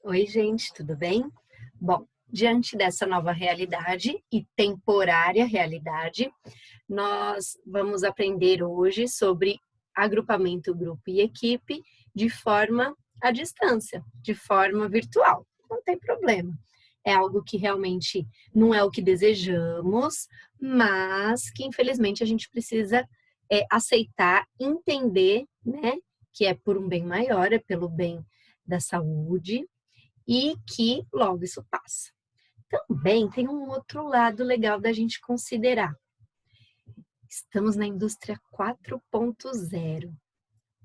Oi, gente, tudo bem? Bom, diante dessa nova realidade e temporária realidade, nós vamos aprender hoje sobre agrupamento, grupo e equipe de forma à distância, de forma virtual. Não tem problema. É algo que realmente não é o que desejamos, mas que infelizmente a gente precisa aceitar, entender, né? Que é por um bem maior, é pelo bem da saúde e que logo isso passa. Também tem um outro lado legal da gente considerar. Estamos na indústria 4.0.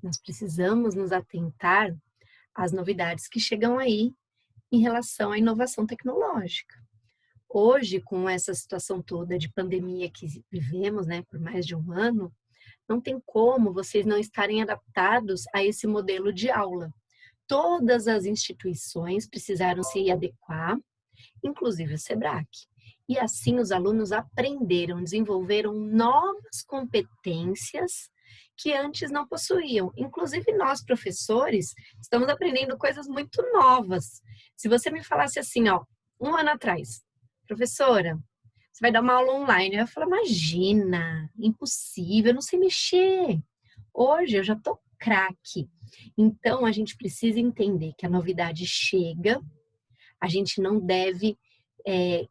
Nós precisamos nos atentar às novidades que chegam aí em relação à inovação tecnológica. Hoje, com essa situação toda de pandemia que vivemos, né, por mais de um ano, não tem como vocês não estarem adaptados a esse modelo de aula. Todas as instituições precisaram se adequar, inclusive o SEBRAC. E assim os alunos aprenderam, desenvolveram novas competências que antes não possuíam. Inclusive nós, professores, estamos aprendendo coisas muito novas. Se você me falasse assim, ó, um ano atrás, professora, você vai dar uma aula online, eu ia falar, imagina, impossível, eu não sei mexer. Hoje eu já tô craque. Então a gente precisa entender que a novidade chega, a gente não deve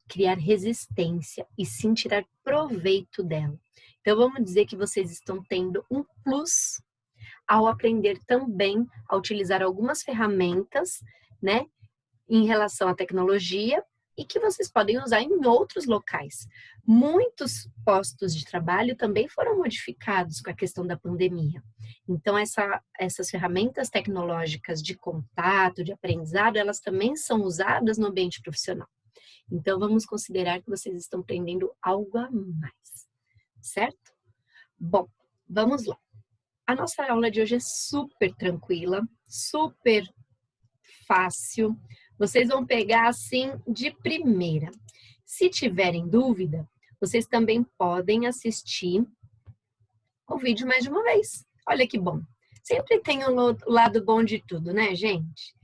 criar resistência e sim tirar proveito dela. Então vamos dizer que vocês estão tendo um plus ao aprender também a utilizar algumas ferramentas, né, em relação à tecnologia e que vocês podem usar em outros locais. Muitos postos de trabalho também foram modificados com a questão da pandemia. Então, essas ferramentas tecnológicas de contato, de aprendizado, elas também são usadas no ambiente profissional. Então, vamos considerar que vocês estão aprendendo algo a mais, certo? Bom, vamos lá. A nossa aula de hoje é super tranquila, super fácil. Vocês vão pegar assim de primeira. Se tiverem dúvida, vocês também podem assistir o vídeo mais de uma vez. Olha que bom. Sempre tem o lado bom de tudo, né, gente?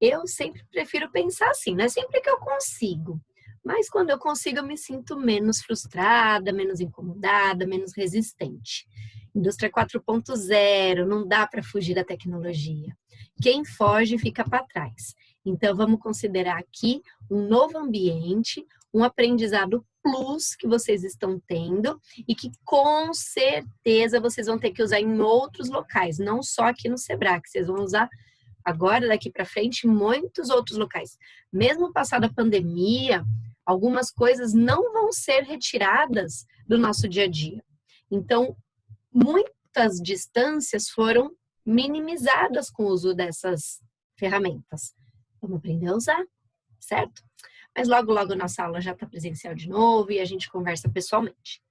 Eu sempre prefiro pensar assim, não é sempre que eu consigo. Mas quando eu consigo, eu me sinto menos frustrada, menos incomodada, menos resistente. Indústria 4.0, não dá para fugir da tecnologia. Quem foge fica para trás. Então, vamos considerar aqui um novo ambiente, um aprendizado plus que vocês estão tendo e que com certeza vocês vão ter que usar em outros locais, não só aqui no SEBRAC, vocês vão usar agora, daqui para frente, em muitos outros locais. Mesmo passada a pandemia, algumas coisas não vão ser retiradas do nosso dia a dia. Então, muitas distâncias foram minimizadas com o uso dessas ferramentas. Vamos aprender a usar, certo? Mas logo, logo nossa aula já está presencial de novo e a gente conversa pessoalmente.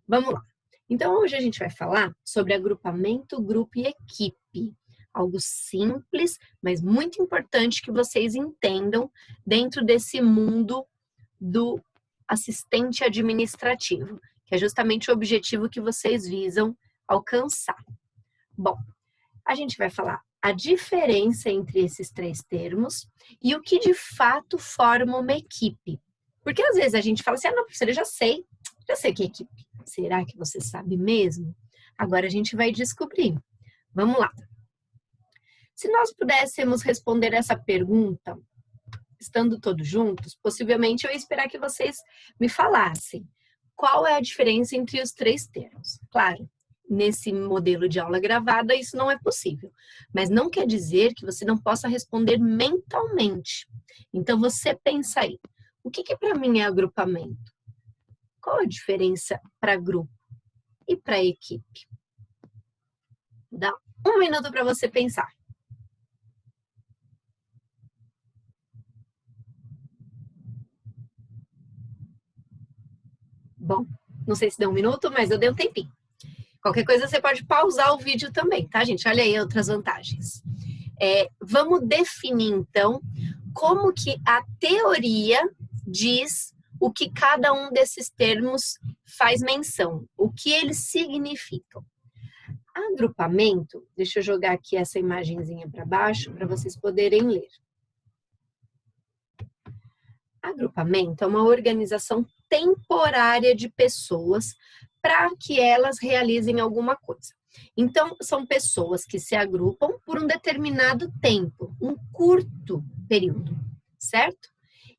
Vamos lá. Então, hoje a gente vai falar sobre agrupamento, grupo e equipe. Algo simples, mas muito importante que vocês entendam dentro desse mundo do assistente administrativo, que é justamente o objetivo que vocês visam alcançar. Bom, a gente vai falar a diferença entre esses três termos e o que de fato forma uma equipe. Porque às vezes a gente fala assim, não, professora, eu já sei que é equipe. Será que você sabe mesmo? Agora a gente vai descobrir. Vamos lá. Se nós pudéssemos responder essa pergunta, estando todos juntos, possivelmente eu ia esperar que vocês me falassem qual é a diferença entre os três termos. Claro, nesse modelo de aula gravada isso não é possível, mas não quer dizer que você não possa responder mentalmente. Então você pensa aí, o que para mim é agrupamento? Qual a diferença para grupo e para equipe? Dá um minuto para você pensar. Bom, não sei se deu um minuto, mas eu dei um tempinho. Qualquer coisa você pode pausar o vídeo também, tá, gente? Olha aí outras vantagens. Vamos definir, então, como que a teoria diz o que cada um desses termos faz menção, o que eles significam. Agrupamento, deixa eu jogar aqui essa imagenzinha para baixo para vocês poderem ler. Agrupamento é uma organização temporária de pessoas para que elas realizem alguma coisa. Então, são pessoas que se agrupam por um determinado tempo, um curto período, certo?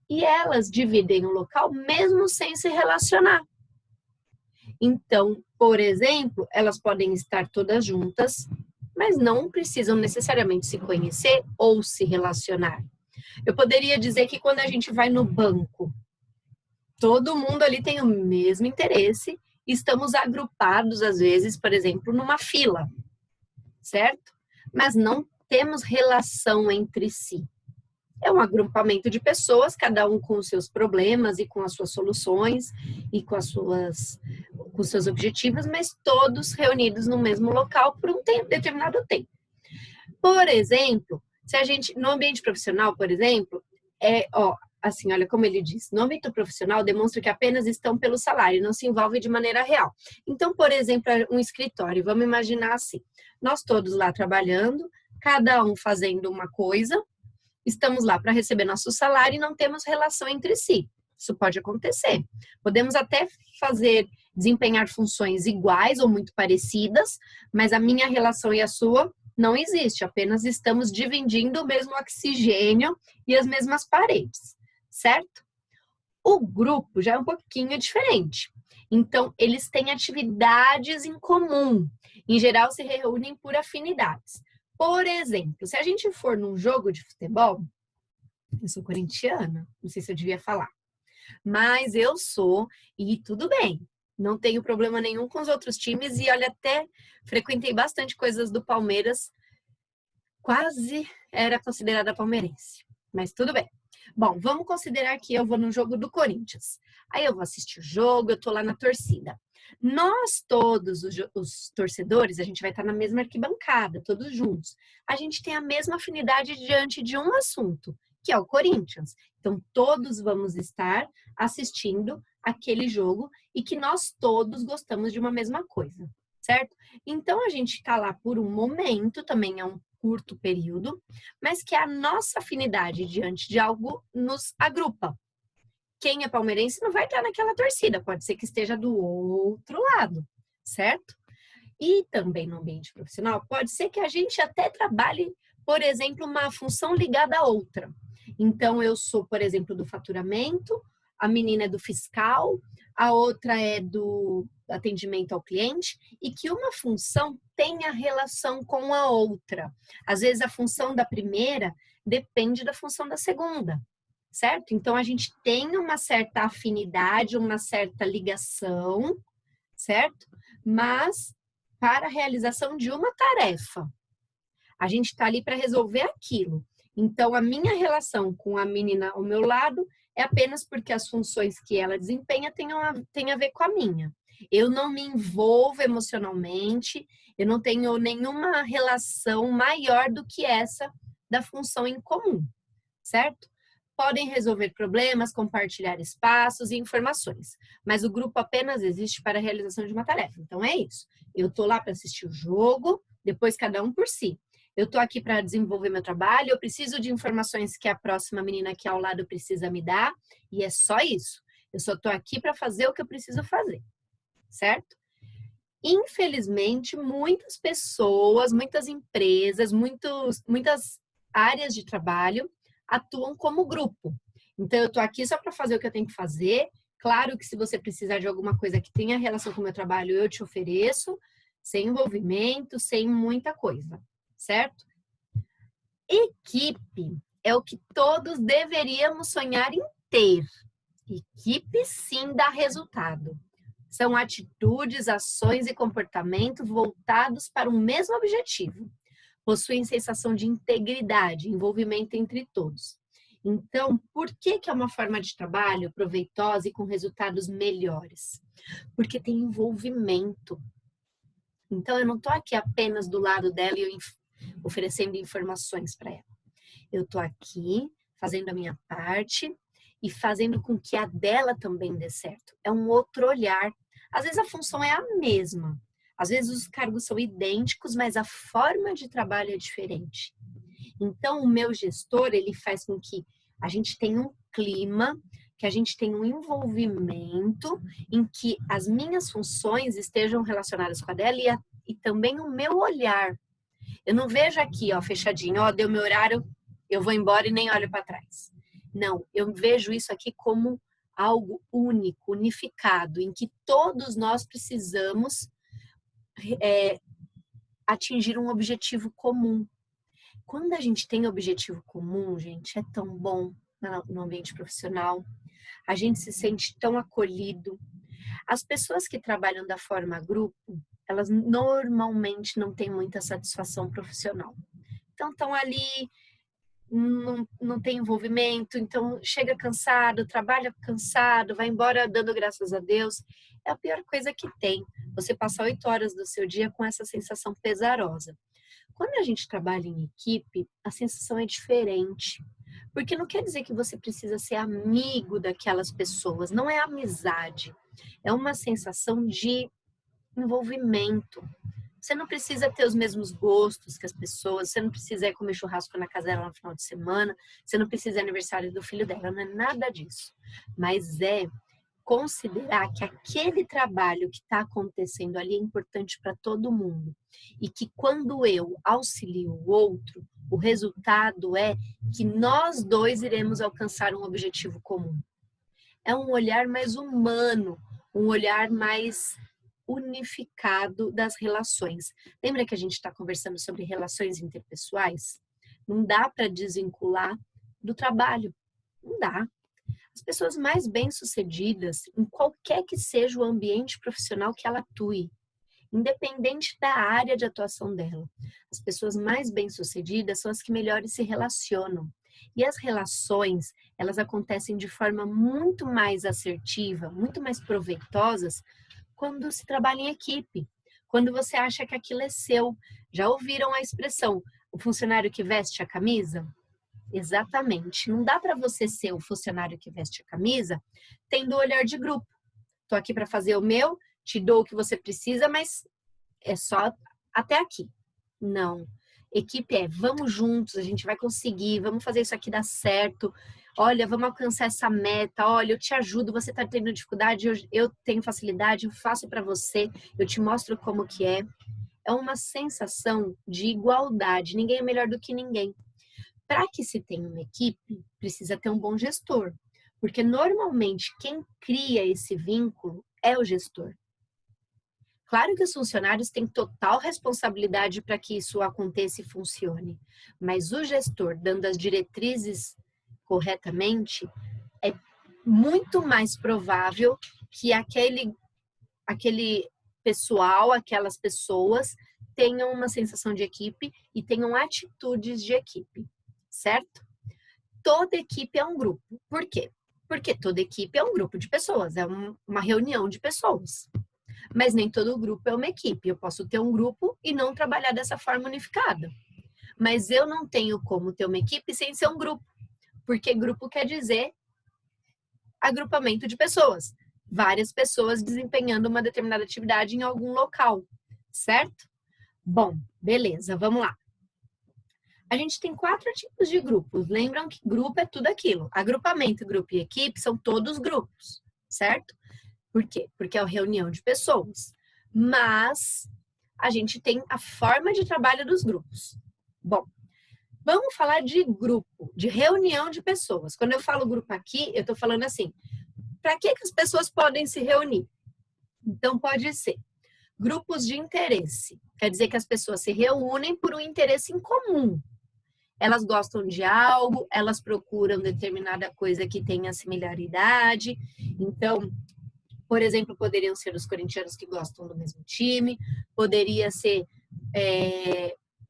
E elas dividem o local mesmo sem se relacionar. Então, por exemplo, elas podem estar todas juntas, mas não precisam necessariamente se conhecer ou se relacionar. Eu poderia dizer que quando a gente vai no banco, todo mundo ali tem o mesmo interesse, estamos agrupados, às vezes, por exemplo, numa fila, certo? Mas não temos relação entre si. É um agrupamento de pessoas, cada um com os seus problemas e com as suas soluções e com os seus objetivos, mas todos reunidos no mesmo local por um determinado tempo. Por exemplo, se a gente, no ambiente profissional, por exemplo, assim, olha como ele diz, no âmbito profissional demonstra que apenas estão pelo salário, não se envolve de maneira real. Então, por exemplo, um escritório, vamos imaginar assim, nós todos lá trabalhando, cada um fazendo uma coisa, estamos lá para receber nosso salário e não temos relação entre si. Isso pode acontecer. Podemos até desempenhar funções iguais ou muito parecidas, mas a minha relação e a sua não existe, apenas estamos dividindo o mesmo oxigênio e as mesmas paredes, certo? O grupo já é um pouquinho diferente. Então, eles têm atividades em comum. Em geral, se reúnem por afinidades. Por exemplo, se a gente for num jogo de futebol, eu sou corintiana, não sei se eu devia falar, mas eu sou, e tudo bem, não tenho problema nenhum com os outros times, e olha, até frequentei bastante coisas do Palmeiras, quase era considerada palmeirense, mas tudo bem. Bom, vamos considerar que eu vou no jogo do Corinthians. Aí eu vou assistir o jogo, eu tô lá na torcida. Nós todos, os torcedores, a gente vai estar na mesma arquibancada, todos juntos. A gente tem a mesma afinidade diante de um assunto, que é o Corinthians. Então, todos vamos estar assistindo aquele jogo e que nós todos gostamos de uma mesma coisa, certo? Então, a gente está lá por um momento, também é um curto período, mas que a nossa afinidade diante de algo nos agrupa. Quem é palmeirense não vai estar naquela torcida, pode ser que esteja do outro lado, certo? E também no ambiente profissional, pode ser que a gente até trabalhe, por exemplo, uma função ligada à outra. Então, eu sou, por exemplo, do faturamento, a menina é do fiscal, a outra é do atendimento ao cliente, e que uma função tenha relação com a outra. Às vezes, a função da primeira depende da função da segunda, certo? Então, a gente tem uma certa afinidade, uma certa ligação, certo? Mas para a realização de uma tarefa. A gente está ali para resolver aquilo. Então, a minha relação com a menina ao meu lado é apenas porque as funções que ela desempenha têm a ver com a minha. Eu não me envolvo emocionalmente, eu não tenho nenhuma relação maior do que essa da função em comum, certo? Podem resolver problemas, compartilhar espaços e informações, mas o grupo apenas existe para a realização de uma tarefa. Então, é isso. Eu estou lá para assistir o jogo, depois cada um por si. Eu estou aqui para desenvolver meu trabalho, eu preciso de informações que a próxima menina aqui ao lado precisa me dar, e é só isso. Eu só estou aqui para fazer o que eu preciso fazer, certo? Infelizmente, muitas pessoas, muitas empresas, muitas áreas de trabalho atuam como grupo. Então, eu estou aqui só para fazer o que eu tenho que fazer. Claro que se você precisar de alguma coisa que tenha relação com o meu trabalho, eu te ofereço, sem envolvimento, sem muita coisa, certo? Equipe é o que todos deveríamos sonhar em ter. Equipe sim dá resultado. São atitudes, ações e comportamentos voltados para o mesmo objetivo. Possuem sensação de integridade, envolvimento entre todos. Então, por que é uma forma de trabalho proveitosa e com resultados melhores? Porque tem envolvimento. Então, eu não estou aqui apenas do lado dela e oferecendo informações para ela. Eu estou aqui fazendo a minha parte e fazendo com que a dela também dê certo. É um outro olhar. Às vezes a função é a mesma. Às vezes os cargos são idênticos, mas a forma de trabalho é diferente. Então, o meu gestor, ele faz com que A gente tem um clima, que a gente tem um envolvimento em que as minhas funções estejam relacionadas com a dela e também o meu olhar. Eu não vejo aqui, ó, fechadinho, ó, deu meu horário, eu vou embora e nem olho para trás. Não, eu vejo isso aqui como algo único, unificado, em que todos nós precisamos atingir um objetivo comum. Quando a gente tem objetivo comum, gente, é tão bom no ambiente profissional. A gente se sente tão acolhido. As pessoas que trabalham da forma grupo, elas normalmente não têm muita satisfação profissional. Então, estão ali, não tem envolvimento, então chega cansado, trabalha cansado, vai embora dando graças a Deus. É a pior coisa que tem, você passar 8 horas do seu dia com essa sensação pesarosa. Quando a gente trabalha em equipe, a sensação é diferente. Porque não quer dizer que você precisa ser amigo daquelas pessoas, não é amizade. É uma sensação de envolvimento. Você não precisa ter os mesmos gostos que as pessoas, você não precisa ir comer churrasco na casa dela no final de semana, você não precisa ir aniversário do filho dela, não é nada disso. Mas é considerar que aquele trabalho que está acontecendo ali é importante para todo mundo e que quando eu auxilio o outro, o resultado é que nós dois iremos alcançar um objetivo comum. É um olhar mais humano, um olhar mais unificado das relações. Lembra que a gente está conversando sobre relações interpessoais? Não dá para desvincular do trabalho. Não dá. As pessoas mais bem-sucedidas, em qualquer que seja o ambiente profissional que ela atue, independente da área de atuação dela, as pessoas mais bem-sucedidas são as que melhor se relacionam. E as relações, elas acontecem de forma muito mais assertiva, muito mais proveitosas quando se trabalha em equipe, quando você acha que aquilo é seu. Já ouviram a expressão, o funcionário que veste a camisa? Exatamente. Não dá para você ser o funcionário que veste a camisa tendo o olhar de grupo. Estou aqui para fazer o meu, te dou o que você precisa, mas é só até aqui. Não. Equipe é, vamos juntos, a gente vai conseguir, vamos fazer isso aqui dar certo. Olha, vamos alcançar essa meta. Olha, eu te ajudo, você está tendo dificuldade, eu tenho facilidade, eu faço para você, eu te mostro como que é. É uma sensação de igualdade, ninguém é melhor do que ninguém. Para que se tenha uma equipe, precisa ter um bom gestor, porque normalmente quem cria esse vínculo é o gestor. Claro que os funcionários têm total responsabilidade para que isso aconteça e funcione, mas o gestor, dando as diretrizes corretamente, é muito mais provável que aquele pessoal, aquelas pessoas tenham uma sensação de equipe e tenham atitudes de equipe, certo? Toda equipe é um grupo. Por quê? Porque toda equipe é um grupo de pessoas, é uma reunião de pessoas. Mas nem todo grupo é uma equipe. Eu posso ter um grupo e não trabalhar dessa forma unificada. Mas eu não tenho como ter uma equipe sem ser um grupo. Porque grupo quer dizer agrupamento de pessoas. Várias pessoas desempenhando uma determinada atividade em algum local, certo? Bom, beleza, vamos lá. A gente tem 4 tipos de grupos. Lembram que grupo é tudo aquilo. Agrupamento, grupo e equipe são todos grupos, certo? Por quê? Porque é a reunião de pessoas. Mas a gente tem a forma de trabalho dos grupos. Bom, vamos falar de grupo, de reunião de pessoas. Quando eu falo grupo aqui, eu estou falando assim, para que as pessoas podem se reunir? Então, pode ser grupos de interesse. Quer dizer que as pessoas se reúnem por um interesse em comum. Elas gostam de algo, elas procuram determinada coisa que tenha similaridade. Então, por exemplo, poderiam ser os corintianos que gostam do mesmo time, poderia ser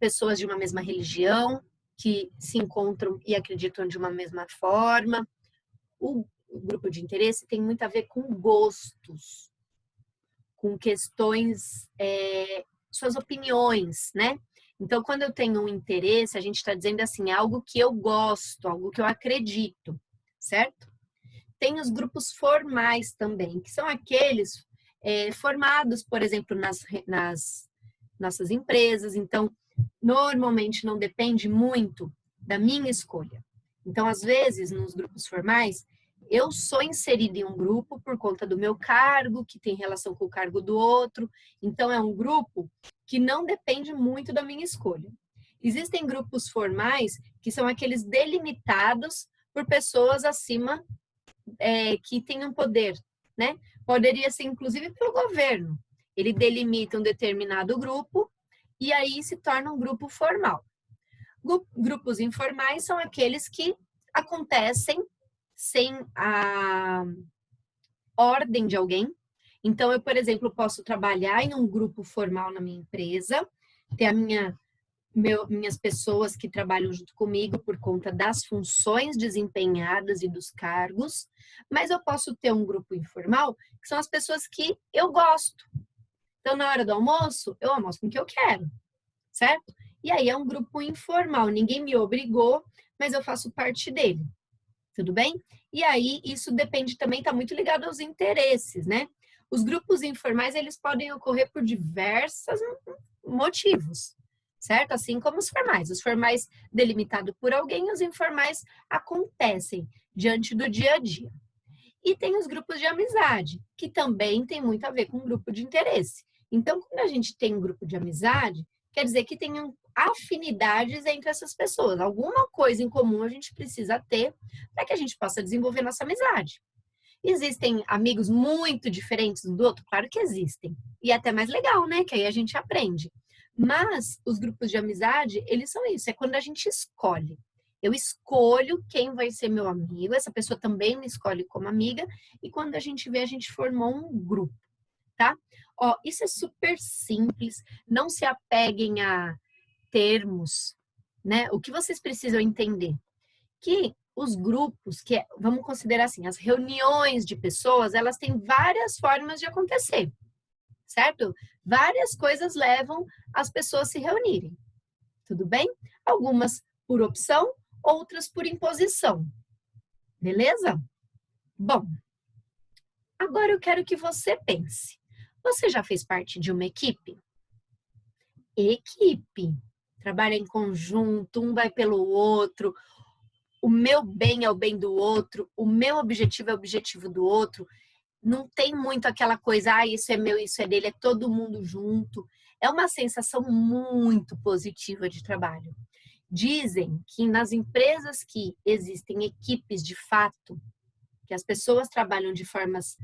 pessoas de uma mesma religião que se encontram e acreditam de uma mesma forma. O grupo de interesse tem muito a ver com gostos, com questões, suas opiniões, né? Então, quando eu tenho um interesse, a gente está dizendo assim, algo que eu gosto, algo que eu acredito, certo? Tem os grupos formais também, que são aqueles formados, por exemplo, nas nossas empresas. Então, normalmente não depende muito da minha escolha. Então, às vezes, nos grupos formais, eu sou inserida em um grupo por conta do meu cargo, que tem relação com o cargo do outro. Então, é um grupo que não depende muito da minha escolha. Existem grupos formais que são aqueles delimitados por pessoas acima que tenham poder, né? Poderia ser, inclusive, pelo governo. Ele delimita um determinado grupo e aí se torna um grupo formal. Grupos informais são aqueles que acontecem sem a ordem de alguém. Então, eu, por exemplo, posso trabalhar em um grupo formal na minha empresa, ter minhas pessoas que trabalham junto comigo por conta das funções desempenhadas e dos cargos, mas eu posso ter um grupo informal, que são as pessoas que eu gosto. Então, na hora do almoço, eu almoço com o que eu quero, certo? E aí é um grupo informal, ninguém me obrigou, mas eu faço parte dele. Tudo bem? E aí, isso depende também, está muito ligado aos interesses, né? Os grupos informais, eles podem ocorrer por diversos motivos, certo? Assim como os formais. Os formais delimitados por alguém, os informais acontecem diante do dia a dia. E tem os grupos de amizade, que também tem muito a ver com um grupo de interesse. Então, quando a gente tem um grupo de amizade, quer dizer que tem afinidades entre essas pessoas. Alguma coisa em comum a gente precisa ter para que a gente possa desenvolver nossa amizade. Existem amigos muito diferentes um do outro? Claro que existem. E é até mais legal, né? Que aí a gente aprende. Mas os grupos de amizade, eles são isso. É quando a gente escolhe. Eu escolho quem vai ser meu amigo. Essa pessoa também me escolhe como amiga. E quando a gente vê, a gente formou um grupo, tá? Ó, isso é super simples. Não se apeguem a termos, né? O que vocês precisam entender? Que os grupos, vamos considerar assim, as reuniões de pessoas, elas têm várias formas de acontecer, certo? Várias coisas levam as pessoas a se reunirem, tudo bem? Algumas por opção, outras por imposição, beleza? Bom, agora eu quero que você pense. Você já fez parte de uma equipe? Equipe. Trabalha em conjunto, um vai pelo outro, o meu bem é o bem do outro, o meu objetivo é o objetivo do outro. Não tem muito aquela coisa, isso é meu, isso é dele, é todo mundo junto. É uma sensação muito positiva de trabalho. Dizem que nas empresas que existem equipes de fato, que as pessoas trabalham de formas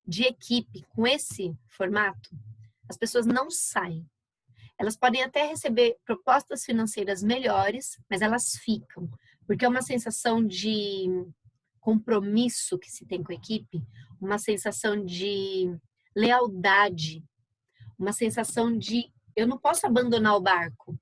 de equipe com esse formato, as pessoas não saem. Elas podem até receber propostas financeiras melhores, mas elas ficam, porque é uma sensação de compromisso que se tem com a equipe, uma sensação de lealdade, uma sensação de eu não posso abandonar o barco,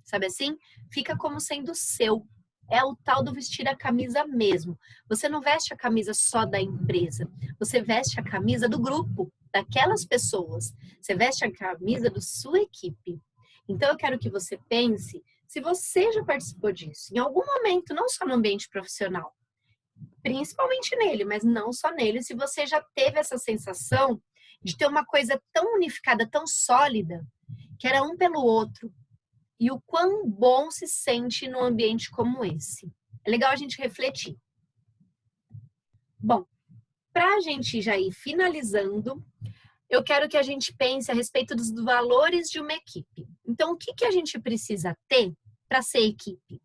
sabe assim? Fica como sendo seu. É o tal do vestir a camisa mesmo. Você não veste a camisa só da empresa, você veste a camisa do grupo, daquelas pessoas. Você veste a camisa da sua equipe. Então eu quero que você pense se você já participou disso, em algum momento, não só no ambiente profissional, principalmente nele, mas não só nele, se você já teve essa sensação de ter uma coisa tão unificada, tão sólida, que era um pelo outro, e o quão bom se sente num ambiente como esse. É legal a gente refletir. Bom, para a gente já ir finalizando, eu quero que a gente pense a respeito dos valores de uma equipe. Então, o que a gente precisa ter para ser equipe?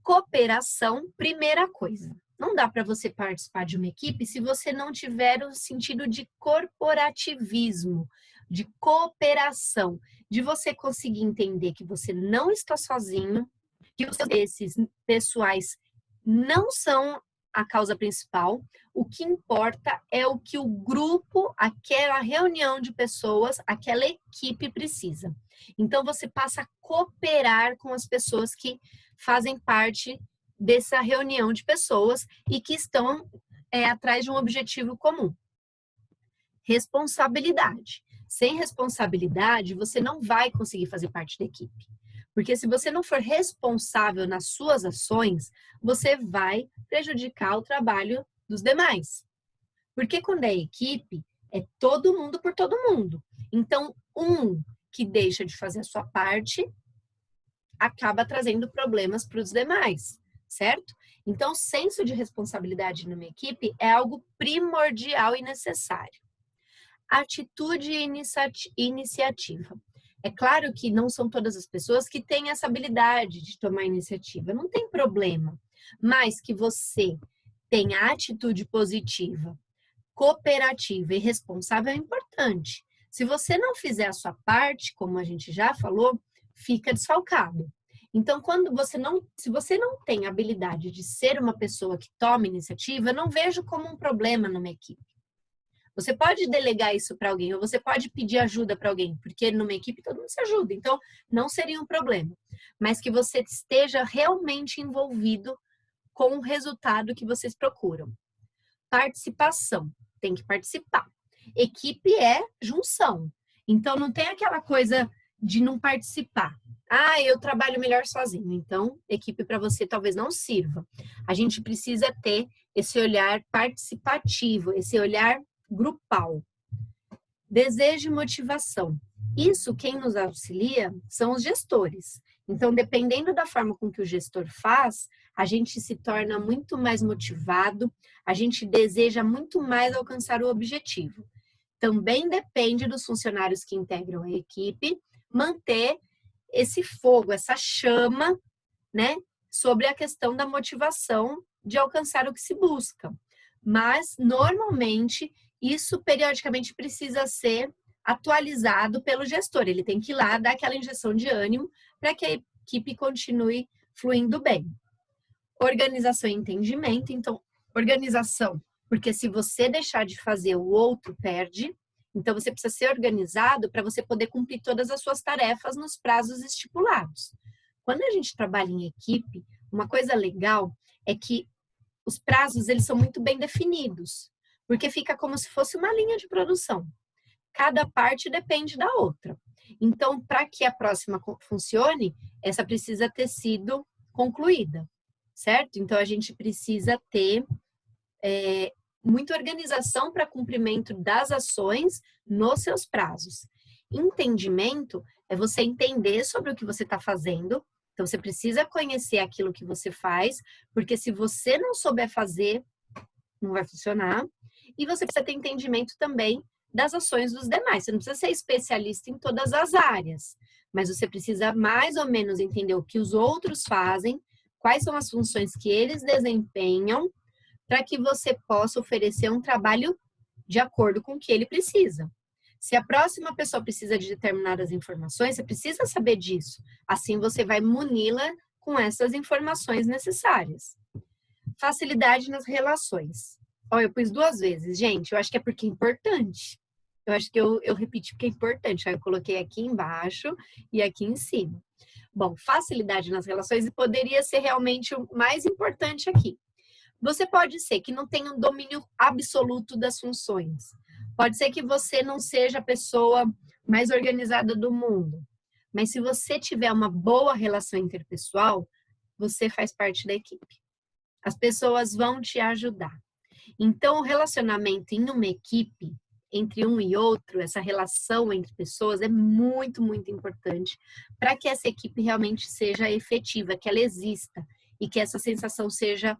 Cooperação, primeira coisa. Não dá para você participar de uma equipe se você não tiver o sentido de corporativismo, de cooperação, de você conseguir entender que você não está sozinho, que os interesses pessoais não são a causa principal. O que importa é o que o grupo, aquela reunião de pessoas, aquela equipe precisa. Então, você passa a cooperar com as pessoas que fazem parte dessa reunião de pessoas e que estão atrás de um objetivo comum. Responsabilidade. Sem responsabilidade, você não vai conseguir fazer parte da equipe. Porque se você não for responsável nas suas ações, você vai prejudicar o trabalho dos demais. Porque quando é equipe, é todo mundo por todo mundo. Então, um que deixa de fazer a sua parte acaba trazendo problemas para os demais, certo? Então, o senso de responsabilidade numa equipe é algo primordial e necessário. Atitude e iniciativa. É claro que não são todas as pessoas que têm essa habilidade de tomar iniciativa, não tem problema, mas que você tenha atitude positiva, cooperativa e responsável é importante. Se você não fizer a sua parte, como a gente já falou, fica desfalcado. Então, se você não tem a habilidade de ser uma pessoa que toma iniciativa, eu não vejo como um problema numa equipe. Você pode delegar isso para alguém, ou você pode pedir ajuda para alguém, porque numa equipe todo mundo se ajuda, então não seria um problema. Mas que você esteja realmente envolvido com o resultado que vocês procuram. Participação, tem que participar. Equipe é junção, então não tem aquela coisa de não participar. Ah, eu trabalho melhor sozinho, então equipe para você talvez não sirva. A gente precisa ter esse olhar participativo, esse olhar grupal. Desejo e motivação. Isso quem nos auxilia são os gestores. Então, dependendo da forma com que o gestor faz, a gente se torna muito mais motivado, a gente deseja muito mais alcançar o objetivo. Também depende dos funcionários que integram a equipe manter esse fogo, essa chama, né, sobre a questão da motivação de alcançar o que se busca. Mas, normalmente, isso periodicamente precisa ser atualizado pelo gestor. Ele tem que ir lá dar aquela injeção de ânimo para que a equipe continue fluindo bem. Organização e entendimento. Então, organização, porque se você deixar de fazer, o outro perde. Então, você precisa ser organizado para você poder cumprir todas as suas tarefas nos prazos estipulados. Quando a gente trabalha em equipe, uma coisa legal é que os prazos eles são muito bem definidos, porque fica como se fosse uma linha de produção. Cada parte depende da outra. Então, para que a próxima funcione, essa precisa ter sido concluída, certo? Então, a gente precisa ter muita organização para cumprimento das ações nos seus prazos. Entendimento é você entender sobre o que você está fazendo. Então, você precisa conhecer aquilo que você faz, porque se você não souber fazer, não vai funcionar. E você precisa ter entendimento também das ações dos demais. Você não precisa ser especialista em todas as áreas, mas você precisa mais ou menos entender o que os outros fazem, quais são as funções que eles desempenham, para que você possa oferecer um trabalho de acordo com o que ele precisa. Se a próxima pessoa precisa de determinadas informações, você precisa saber disso. Assim você vai muni-la com essas informações necessárias. Facilidade nas relações. Olha, eu pus 2 vezes, gente. Eu acho que é porque é importante. Eu acho que eu repeti porque é importante. Aí eu coloquei aqui embaixo e aqui em cima. Bom, facilidade nas relações poderia ser realmente o mais importante aqui. Você pode ser que não tenha um domínio absoluto das funções. Pode ser que você não seja a pessoa mais organizada do mundo. Mas se você tiver uma boa relação interpessoal, você faz parte da equipe. As pessoas vão te ajudar. Então, o relacionamento em uma equipe, entre um e outro, essa relação entre pessoas é muito, muito importante para que essa equipe realmente seja efetiva, que ela exista e que essa sensação seja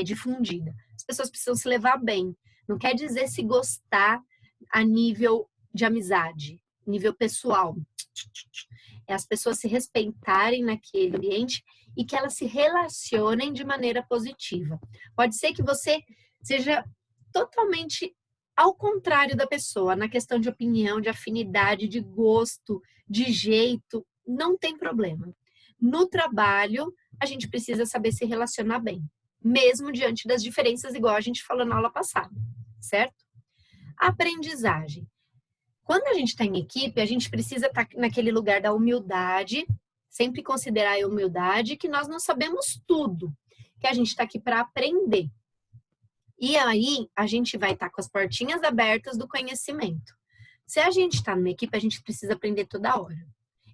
difundida. As pessoas precisam se levar bem. Não quer dizer se gostar a nível de amizade, nível pessoal. É as pessoas se respeitarem naquele ambiente e que elas se relacionem de maneira positiva. Pode ser que você seja totalmente ao contrário da pessoa, na questão de opinião, de afinidade, de gosto, de jeito, não tem problema. No trabalho, a gente precisa saber se relacionar bem, mesmo diante das diferenças, igual a gente falou na aula passada, certo? Aprendizagem. Quando a gente está em equipe, a gente precisa estar naquele lugar da humildade, sempre considerar a humildade, que nós não sabemos tudo, que a gente está aqui para aprender. E aí, a gente vai estar com as portinhas abertas do conhecimento. Se a gente está numa equipe, a gente precisa aprender toda hora.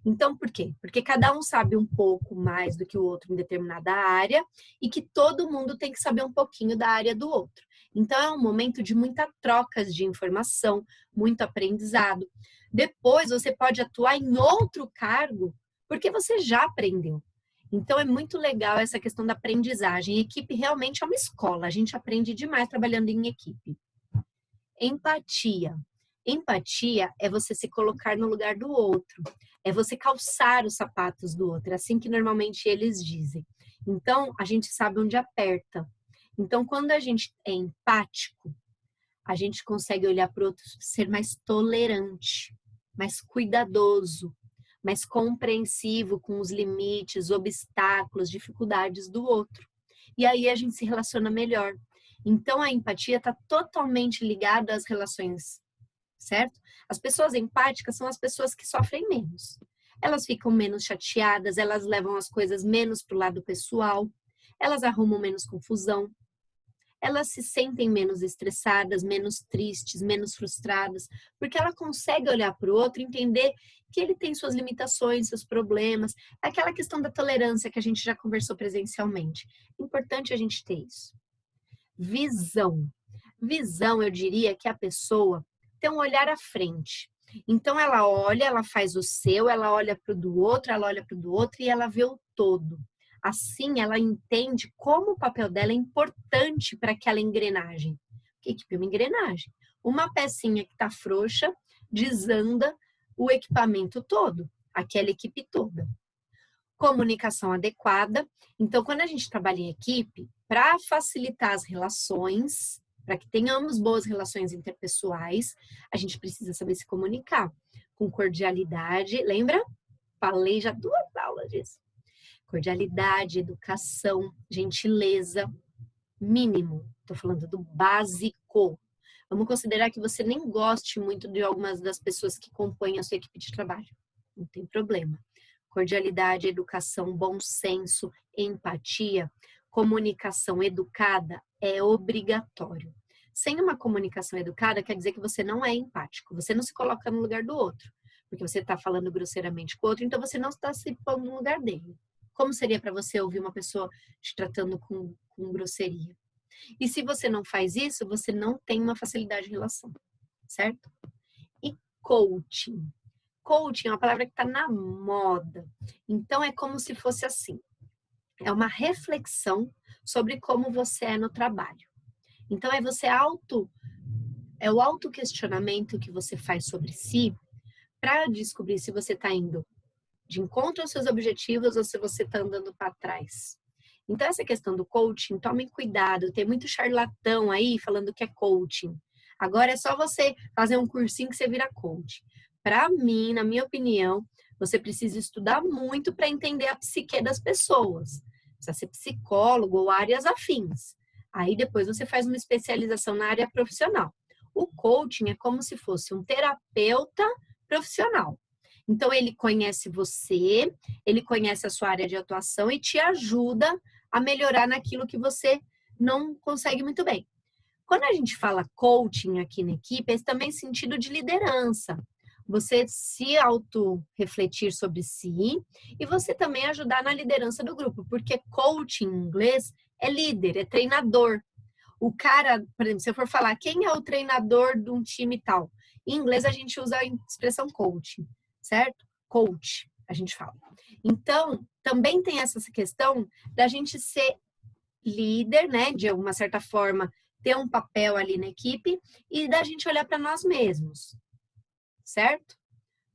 Então, por quê? Porque cada um sabe um pouco mais do que o outro em determinada área e que todo mundo tem que saber um pouquinho da área do outro. Então, é um momento de muita troca de informação, muito aprendizado. Depois, você pode atuar em outro cargo porque você já aprendeu. Então, é muito legal essa questão da aprendizagem. Equipe realmente é uma escola, a gente aprende demais trabalhando em equipe. Empatia. Empatia é você se colocar no lugar do outro, é você calçar os sapatos do outro, é assim que normalmente eles dizem. Então, a gente sabe onde aperta. Então, quando a gente é empático, a gente consegue olhar para o outro, ser mais tolerante, mais cuidadoso, mais compreensivo com os limites, obstáculos, dificuldades do outro. E aí a gente se relaciona melhor. Então a empatia está totalmente ligada às relações, certo? As pessoas empáticas são as pessoas que sofrem menos. Elas ficam menos chateadas, elas levam as coisas menos para o lado pessoal, elas arrumam menos confusão, elas se sentem menos estressadas, menos tristes, menos frustradas, porque ela consegue olhar para o outro e entender que ele tem suas limitações, seus problemas, aquela questão da tolerância que a gente já conversou presencialmente. Importante a gente ter isso. Visão. Visão, eu diria que a pessoa tem um olhar à frente. Então ela olha, ela faz o seu, ela olha para o do outro, ela olha para o do outro e ela vê o todo. Assim, ela entende como o papel dela é importante para aquela engrenagem. Que equipe é uma engrenagem. Uma pecinha que está frouxa desanda o equipamento todo, aquela equipe toda. Comunicação adequada. Então, quando a gente trabalha em equipe, para facilitar as relações, para que tenhamos boas relações interpessoais, a gente precisa saber se comunicar com cordialidade. Lembra? Falei já 2 aulas disso. Cordialidade, educação, gentileza, mínimo. Estou falando do básico. Vamos considerar que você nem goste muito de algumas das pessoas que compõem a sua equipe de trabalho. Não tem problema. Cordialidade, educação, bom senso, empatia, comunicação educada é obrigatório. Sem uma comunicação educada, quer dizer que você não é empático, você não se coloca no lugar do outro, porque você está falando grosseiramente com o outro, então você não está se pondo no lugar dele. Como seria para você ouvir uma pessoa te tratando com grosseria? E se você não faz isso, você não tem uma facilidade de relação, certo? E coaching. Coaching é uma palavra que está na moda. Então, é como se fosse assim. É uma reflexão sobre como você é no trabalho. Então, é o autoquestionamento que você faz sobre si para descobrir se você está indo de encontro aos seus objetivos ou se você está andando para trás. Então, essa questão do coaching, tomem cuidado. Tem muito charlatão aí falando que é coaching. Agora é só você fazer um cursinho que você vira coach. Para mim, na minha opinião, você precisa estudar muito para entender a psique das pessoas. Precisa ser psicólogo ou áreas afins. Aí depois você faz uma especialização na área profissional. O coaching é como se fosse um terapeuta profissional. Então, ele conhece você, ele conhece a sua área de atuação e te ajuda a melhorar naquilo que você não consegue muito bem. Quando a gente fala coaching aqui na equipe, é também sentido de liderança. Você se auto-refletir sobre si e você também ajudar na liderança do grupo, porque coaching em inglês é líder, é treinador. O cara, por exemplo, se eu for falar quem é o treinador de um time tal, em inglês a gente usa a expressão coaching, certo? Coach, a gente fala. Então, também tem essa questão da gente ser líder, né? De alguma certa forma, ter um papel ali na equipe e da gente olhar para nós mesmos, certo?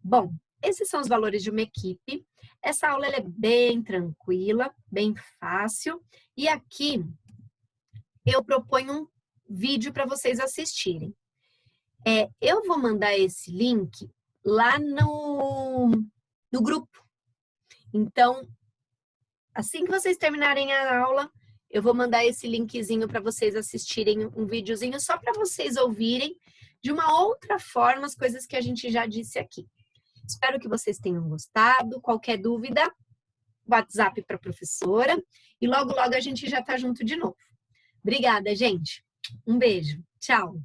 Bom, esses são os valores de uma equipe. Essa aula ela é bem tranquila, bem fácil. E aqui eu proponho um vídeo para vocês assistirem. Eu vou mandar esse link lá no grupo. Então, assim que vocês terminarem a aula, eu vou mandar esse linkzinho para vocês assistirem um videozinho só para vocês ouvirem de uma outra forma as coisas que a gente já disse aqui. Espero que vocês tenham gostado. Qualquer dúvida, WhatsApp para a professora. E logo, logo a gente já está junto de novo. Obrigada, gente. Um beijo. Tchau.